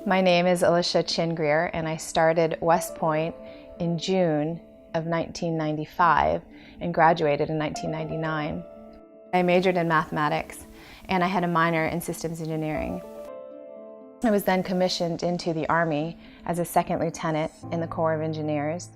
My name is Alicia Greer, and I started West Point in June of 1995 and graduated in 1999. I majored in mathematics, and I had a minor in systems engineering. I was then commissioned into the Army as a second lieutenant in the Corps of Engineers.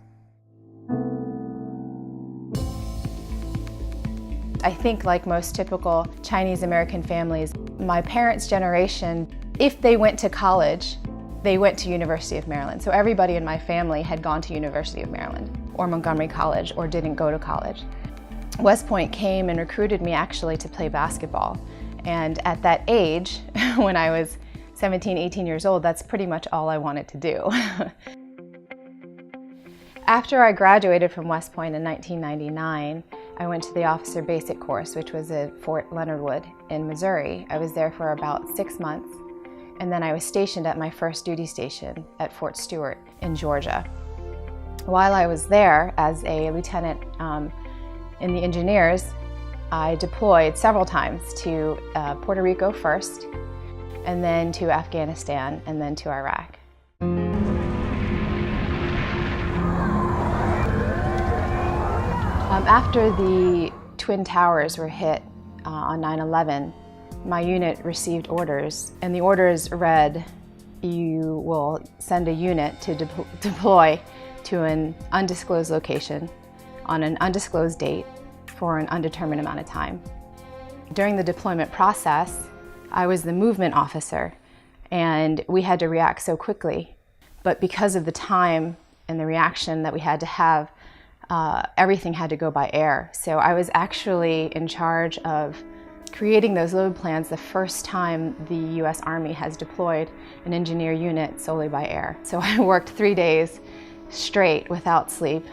I think, like most typical Chinese American families, my parents' generation, if they went to college, they went to University of Maryland. So everybody in my family had gone to University of Maryland or Montgomery College or didn't go to college. West Point came and recruited me actually to play basketball. And at that age, when I was 17, 18 years old, that's pretty much all I wanted to do. After I graduated from West Point in 1999, I went to the Officer Basic Course, which was at Fort Leonard Wood in Missouri. I was there for about 6 months, and then I was stationed at my first duty station at Fort Stewart in Georgia. While I was there as a lieutenant in the engineers, I deployed several times to Puerto Rico first, and then to Afghanistan, and then to Iraq. After the Twin Towers were hit on 9/11, my unit received orders, and the orders read, you will send a unit to deploy to an undisclosed location on an undisclosed date for an undetermined amount of time. During the deployment process, I was the movement officer, and we had to react so quickly. But because of the time and the reaction that we had to have, everything had to go by air. So I was actually in charge of creating those load plans the first time the U.S. Army has deployed an engineer unit solely by air. So I worked 3 days straight without sleep,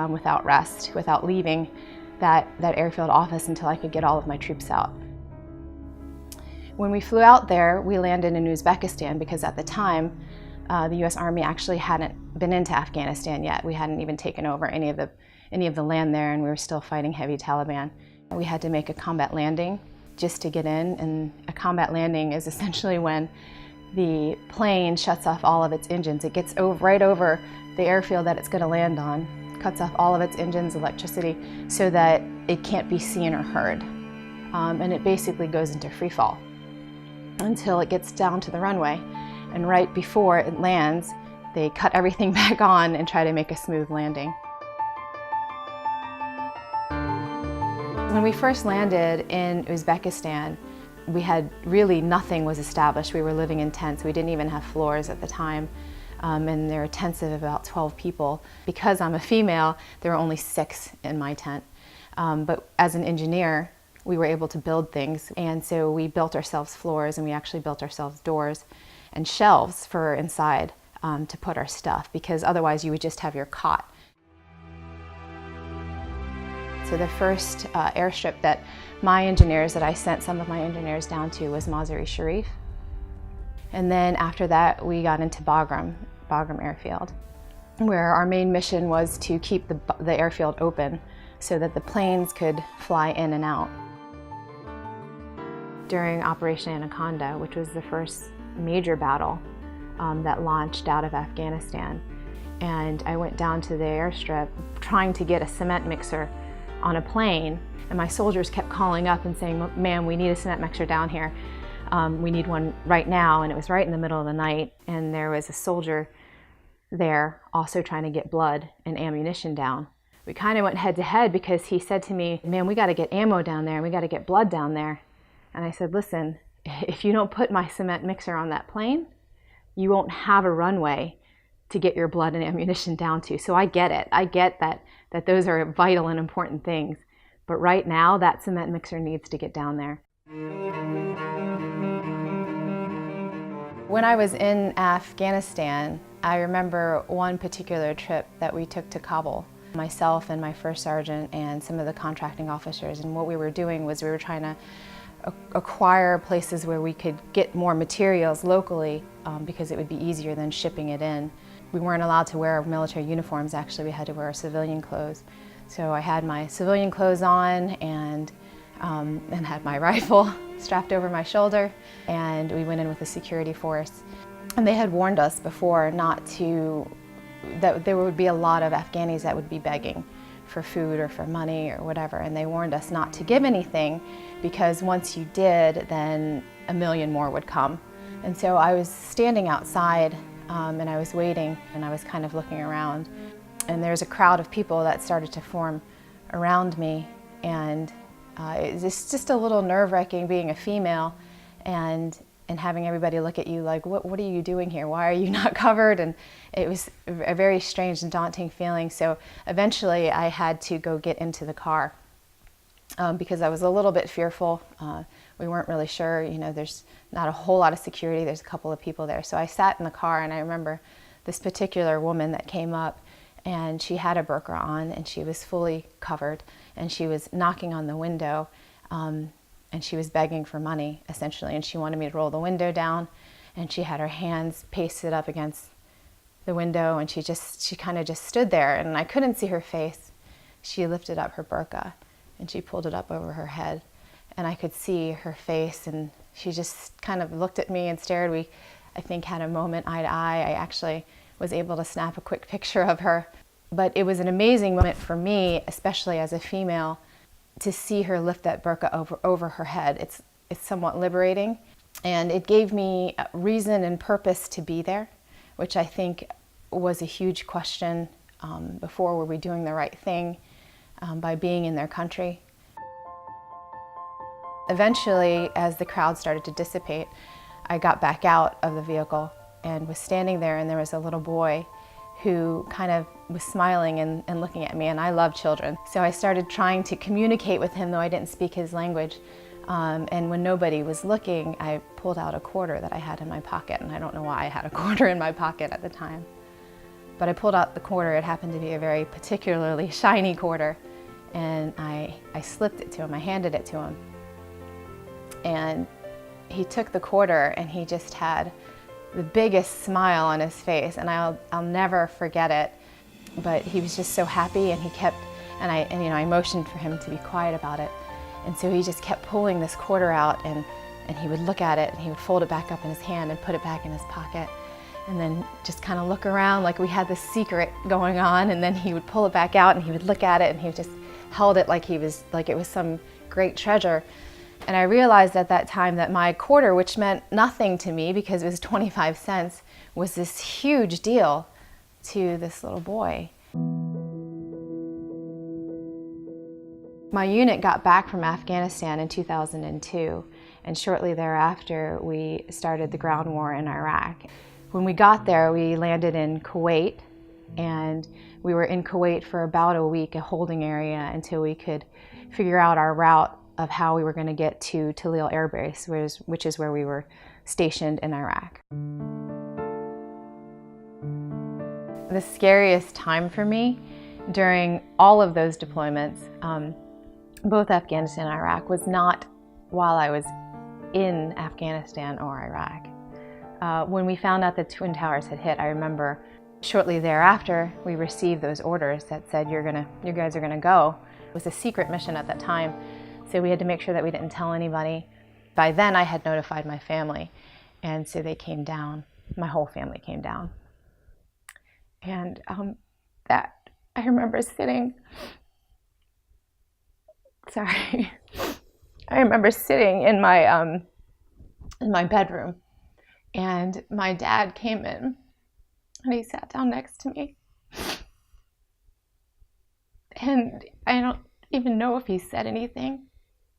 without rest, without leaving that airfield office until I could get all of my troops out. When we flew out there, we landed in Uzbekistan because at the time, the U.S. Army actually hadn't been into Afghanistan yet. We hadn't even taken over any of the land there, and we were still fighting heavy Taliban. We had to make a combat landing just to get in, and a combat landing is essentially when the plane shuts off all of its engines. It gets right over the airfield that it's going to land on, cuts off all of its engines, electricity, so that it can't be seen or heard. And it basically goes into free fall until it gets down to the runway. And right before it lands, they cut everything back on and try to make a smooth landing. When we first landed in Uzbekistan, we had really nothing was established. We were living in tents. We didn't even have floors at the time. And there were tents of about 12 people. Because I'm a female, there were only 6 in my tent. But as an engineer, we were able to build things. And so we built ourselves floors, and we actually built ourselves doors and shelves for inside to put our stuff, because otherwise you would just have your cot. So the first airstrip that I sent some of my engineers down to was Mazar-e Sharif. And then after that, we got into Bagram Airfield, where our main mission was to keep the airfield open so that the planes could fly in and out. During Operation Anaconda, which was the first major battle that launched out of Afghanistan, and I went down to the airstrip trying to get a cement mixer on a plane, and my soldiers kept calling up and saying, ma'am, we need a cement mixer down here. We need one right now. And it was right in the middle of the night, and there was a soldier there also trying to get blood and ammunition down. We kind of went head to head because he said to me, man, we got to get ammo down there and we got to get blood down there. And I said, listen, if you don't put my cement mixer on that plane, you won't have a runway to get your blood and ammunition down to. So I get it. I get that those are vital and important things. But right now, that cement mixer needs to get down there. When I was in Afghanistan, I remember one particular trip that we took to Kabul. Myself and my first sergeant and some of the contracting officers, and what we were doing was we were trying to acquire places where we could get more materials locally because it would be easier than shipping it in. We weren't allowed to wear military uniforms, actually. We had to wear our civilian clothes. So I had my civilian clothes on and had my rifle strapped over my shoulder, and we went in with a security force. And they had warned us before that there would be a lot of Afghanis that would be begging for food or for money or whatever, and they warned us not to give anything because once you did, then a million more would come. And so I was standing outside and I was waiting, and I was kind of looking around, and there's a crowd of people that started to form around me, and it's just a little nerve-wracking being a female and having everybody look at you like, what are you doing here? Why are you not covered? And it was a very strange and daunting feeling. So eventually I had to go get into the car because I was a little bit fearful. We weren't really sure, there's not a whole lot of security. There's a couple of people there. So I sat in the car, and I remember this particular woman that came up, and she had a burqa on, and she was fully covered, and she was knocking on the window, and she was begging for money, essentially, and she wanted me to roll the window down, and she had her hands pasted up against the window, and she kind of just stood there, and I couldn't see her face. She lifted up her burqa, and she pulled it up over her head, and I could see her face, and she just kind of looked at me and stared. We, I think, had a moment eye to eye. I actually was able to snap a quick picture of her, but it was an amazing moment for me, especially as a female, to see her lift that burqa over her head. It's somewhat liberating, and it gave me a reason and purpose to be there, which I think was a huge question before. Were we doing the right thing by being in their country? Eventually, as the crowd started to dissipate, I got back out of the vehicle and was standing there, and there was a little boy who kind of was smiling and looking at me, and I love children. So I started trying to communicate with him, though I didn't speak his language. And when nobody was looking, I pulled out a quarter that I had in my pocket, and I don't know why I had a quarter in my pocket at the time. But I pulled out the quarter. It happened to be a very particularly shiny quarter, and I slipped it to him. I handed it to him. And he took the quarter, and he just had the biggest smile on his face, and I'll never forget it. But he was just so happy, and he kept, and I motioned for him to be quiet about it. And so he just kept pulling this quarter out, and he would look at it, and he would fold it back up in his hand and put it back in his pocket, and then just kind of look around like we had this secret going on, and then he would pull it back out, and he would look at it, and he just held it like it was some great treasure. And I realized at that time that my quarter, which meant nothing to me because it was 25 cents, was this huge deal to this little boy. My unit got back from Afghanistan in 2002, and shortly thereafter we started the ground war in Iraq. When we got there, we landed in Kuwait, and we were in Kuwait for about a week, a holding area, until we could figure out our route of how we were going to get to Talil Air Base, which is where we were stationed in Iraq. The scariest time for me during all of those deployments, both Afghanistan and Iraq, was not while I was in Afghanistan or Iraq. When we found out the Twin Towers had hit, I remember shortly thereafter we received those orders that said, you guys are gonna go. It was a secret mission at that time, so we had to make sure that we didn't tell anybody. By then I had notified my family, and so they came down. My whole family came down. And I remember sitting, I remember sitting in my bedroom, and my dad came in, and he sat down next to me. And I don't even know if he said anything,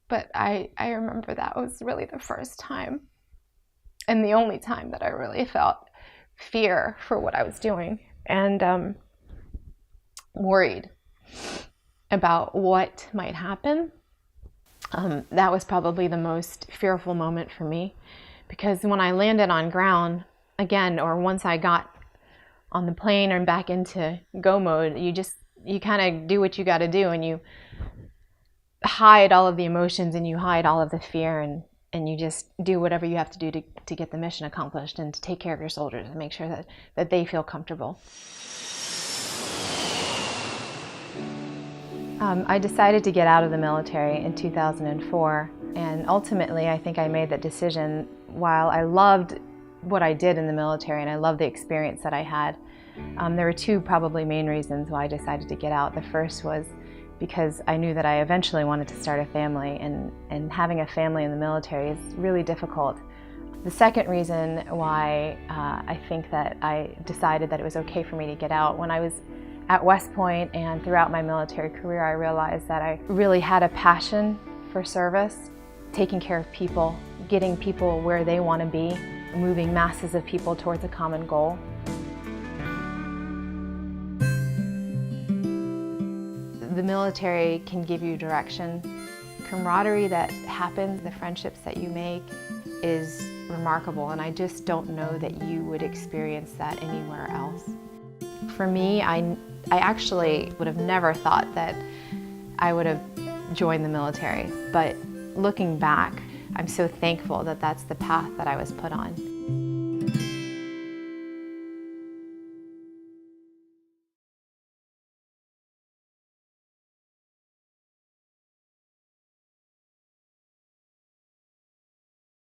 but I remember that was really the first time and the only time that I really felt fear for what I was doing, and worried about what might happen. That was probably the most fearful moment for me, because when I landed on ground again, or once I got on the plane or back into go mode, you kind of do what you got to do, and you hide all of the emotions, and you hide all of the fear, and you just do whatever you have to do to get the mission accomplished and to take care of your soldiers and make sure that they feel comfortable. I decided to get out of the military in 2004, and ultimately I think I made that decision. While I loved what I did in the military, and I love the experience that I had. There were two probably main reasons why I decided to get out. The first was because I knew that I eventually wanted to start a family, and having a family in the military is really difficult. The second reason why I think that I decided that it was okay for me to get out, when I was at West Point and throughout my military career, I realized that I really had a passion for service, taking care of people, getting people where they want to be, moving masses of people towards a common goal. The military can give you direction. Camaraderie that happens, the friendships that you make, is remarkable, and I just don't know that you would experience that anywhere else. For me, I actually would have never thought that I would have joined the military, but looking back, I'm so thankful that that's the path that I was put on.